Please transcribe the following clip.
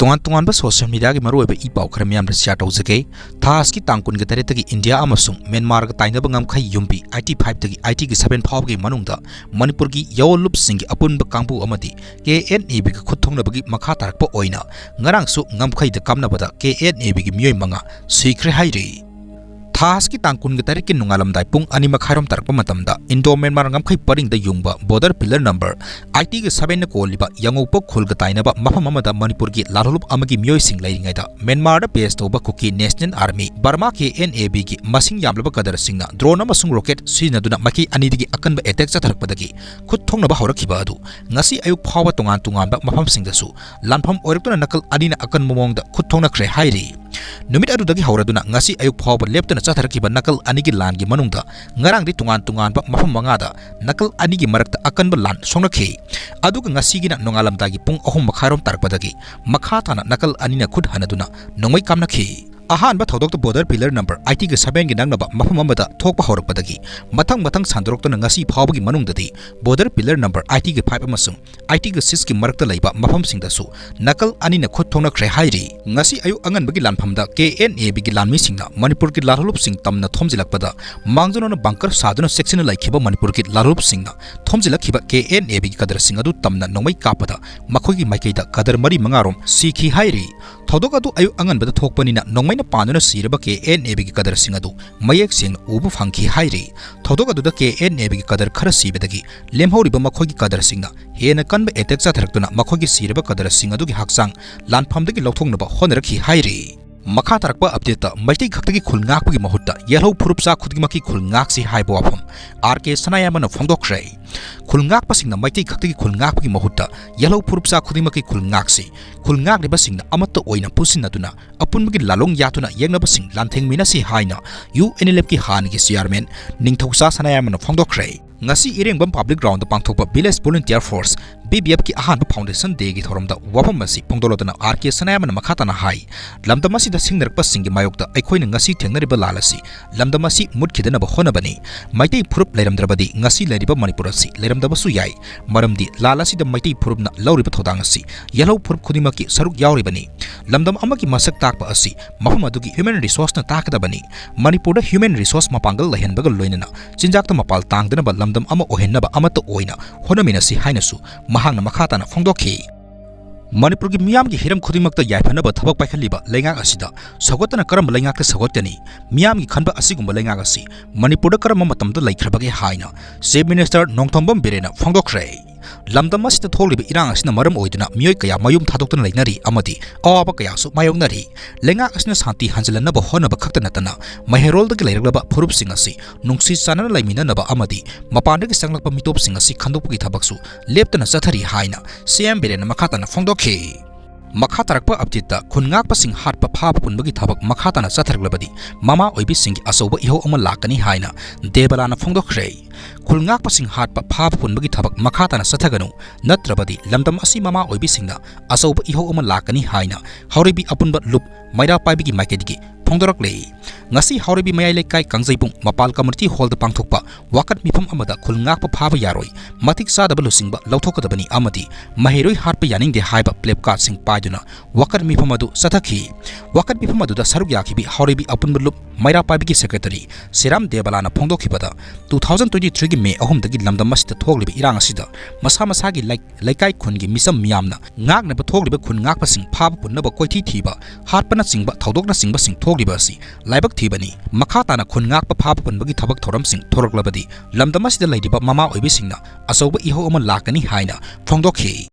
तोंगान social media की मरोब इ पाव खर म्याम शेयर तौजगे थास की तांकुन के तरह तक इंडिया अमसुंग म्यांमार का ताइनब ngamkhai yumbi IT5 तक IT की 7 फाव की मनुंगदा मणिपुर की याओल्लुप सिंह की अपुनब कांगबु अमदी KNA-B की खुथोंगनबगी मखा तारकप ओइना ngarangsu ngamkhai the kamnabada KNA-B की मियोय मंगा सिख्रे हाइरे थास की तांकुन के तरह की नुंगालमदाय पुंग अनि मखारम तरक मतमदा इंडो म्यांमार ngamkhai परिंग द युंगबा बॉर्डर पिलर नंबर IT के 7 न कोलिबा यांगोप खुल ग ताइनबा मफम अमदा मणिपुर की लालुप अमगी मियोय सिंग लैरिंगैदा म्यांमार द बेस तोबा Kuki national army Burma KNA-B की मसिंग यामलब कदर सिंगना ड्रोन अमसुंग रॉकेट सिजनदुना मकी अनिदिगी अकनब अटैक चथरकपदगी खुद थोंगनबा हौरखिबा अदु ngasi ayuk phawa tongan tongan ba mafam singdasu lanpham oirektuna nakal adina akan momongda khut thongnakhre hairi numit adudagi hauraduna ngasi ayuk phawa leptuna chatharakiba nakal anigi langi manungda ngarang di tongan ba mafam mangada nakal anigi marakta akan ba lan songnakhe aduga ngasi gina nongalamdagi pung ahum makharom tarpadagi makha thana nakal anina khut hanaduna nongmai kamnakhe ahan ba thodok border pillar number IT के 7 की नंगनबा मफम अमदा थोकपा हौरकपदगी मथंग सांदोरक्तुना ngasi फावबगी मनुंगददी border pillar number IT के 5 अमसुंग IT के 6 की मरक्ता लैबा मफम सिंगदसु नकल अनिना खुद थोंगनख्रे हाइरि ngasi ayu anganbagi lanphamda KNA-B की लानमिसिंगना मणिपुर की लालुप सिंह तमना थोमजिलकपदा मांगजनोना bunker सादुना section लाइखिबा Manipur की लालुप सिंगना थोमजिलखिबा KNA-B की कदर सिंग अदु तमना नोंमै कापदा मखोगी माइकैदा कदर मरी मंगारोम सीखी हाइरि थौदोक अदु ayu anganबदा थोकपनिना नोंमैना पानुना सिरबा KNA-B की कदर सिंग अदु मयेक सिंग उबु फंखी हाइरि थौदोक अदुदा KNA-B की कदर खर सिबदगी लेमहौरिबा मखोगी कदर सिंगना हेना कनब एटेक चाथरक्तुना मखोगी सिरबा कदर सिंग अदुगी हक्सांग लानफामदगी लौथोंगनबा होनरखी हाइरि मखा तरक्पा अपडेट मैती खक्तगी खुलंगाकपगी महुत्ता येलो फुरुपसा खुदगिमकी खुलंगाकसी हाइबो वाफम RK सनायामन फोंदोख्रे खुलंगाकपसिंगना मैती खक्तगी खुलंगाकपगी महुत्ता येलो फुरुपसा खुदगिमकी खुलंगाकसी खुलंगाकलिबसिंगना अमत्त ओइना पुसिनदुना अपुनबगी लालोंग यातुना येंगनबसिंग लांथेंगमिनासी हाइना UNLF की हानगी चेयरमैन निंगथौसा सनायामन फोंदोख्रे ngasi irengbam public ground da pangthokpa village volunteer force BBF ki ahan foundation day gi thoromda wafam asi pongdolotana RK sanayamana makhatana hai lamdamasi da singnarakpa singi mayokta aikhoina ngasi thengnariba lalasi lamdamasi mutkidana ba honabani maitai phurup leiramdrabadi ngasi leiriba manipur asi leiramdabasu yai maramdi lalasi da maitai phurupna lauriba thodang asi yellow phurup khudimaki saruk yauribani lamdam amaki masak takpa asi mafam adugi human resource na takadabani manipur da human resource mapangal lahenbaga loinana chinjakta mapal tangdana ba lamdam ama ohenaba amata oina honaminasi hainasu mahangna makhatana phongdokhi Manipur की मियाम की Hiram खुदिमक याइफनब थबक पाइखलिबा लेंगाक असिदा सगोतना करम लेंगाक सगोतनी मियाम की खनबा असिगुम लेंगाक असि मणिपुर करम मतमद लैख्रबगे हाइना chief minister Nongthombam बिरेना फोंदोख्रे लमदम असिदा थोलिबा इरांग असिना मरम ओइदना मियोय कया मयुम थादोक्तना लैनरी अमदि अवाब कयासु मायोंगनरी लेंगाक असिना शांति हंजलनब होनब खक्त नतना महेरोलदगी लैरगलबा फुरुपसिंग असि नुंगसि चानना लैमिननब अमदि मपानदगी संगलकपा मितोपसिंग असि खंदोकपगी थबकसु लेप्तना चथरी हाइना CM बिरेना मखातना फोंदोखे मखा तरक्पा अपडेट खुनगाकपसिंग हाटपा फाब पुनबगी थबक मखातना चथरगलबदी ममा ओइबिसिंग असौबा इहो अमा लाकनी हाइना देबलाना फोंदोख्रे खुलंगाकपसिंग हाटपा फाब पुनबगी थबक मखातना चथगनु नत्रबदी लमदम असि ममा ओइबिसिंगना असौबा इहो अमा लाकनी हाइना हौरिबी अपुनबा लुप मैरा पाइबिगी माइकेदिगी फोंदोरकले ngasi haurebi mayai lekai kangjaipung mapal community hall da pangthokpa wakat mifam amada khulngakpa phaba yaroi matik sadaba lusingba lauthokadabani amadi maheroi harpa yaning de haiba plebcard sing paiduna wakat mifam adu sathakhi wakat mifam adu da saruk yakhibi haurebi apunbulup maira paibi ki secretary Siram Debalana phongdokhibada 2023 gi May 3 dagi lamdam masida thoglibi irang asida masa masa gi lekai khungi misam miyamna ngakna ba thogliba khungakpa sing phaba punna ba koithi thiba harpana singba thodokna singba sing thogliba si laibak bani makhatana khungakpa phaba punbagi thabak thoram sing thoraklabadi lamdam asida laidiba mama oibisingna asauba iho ama lakani haina phongdokhi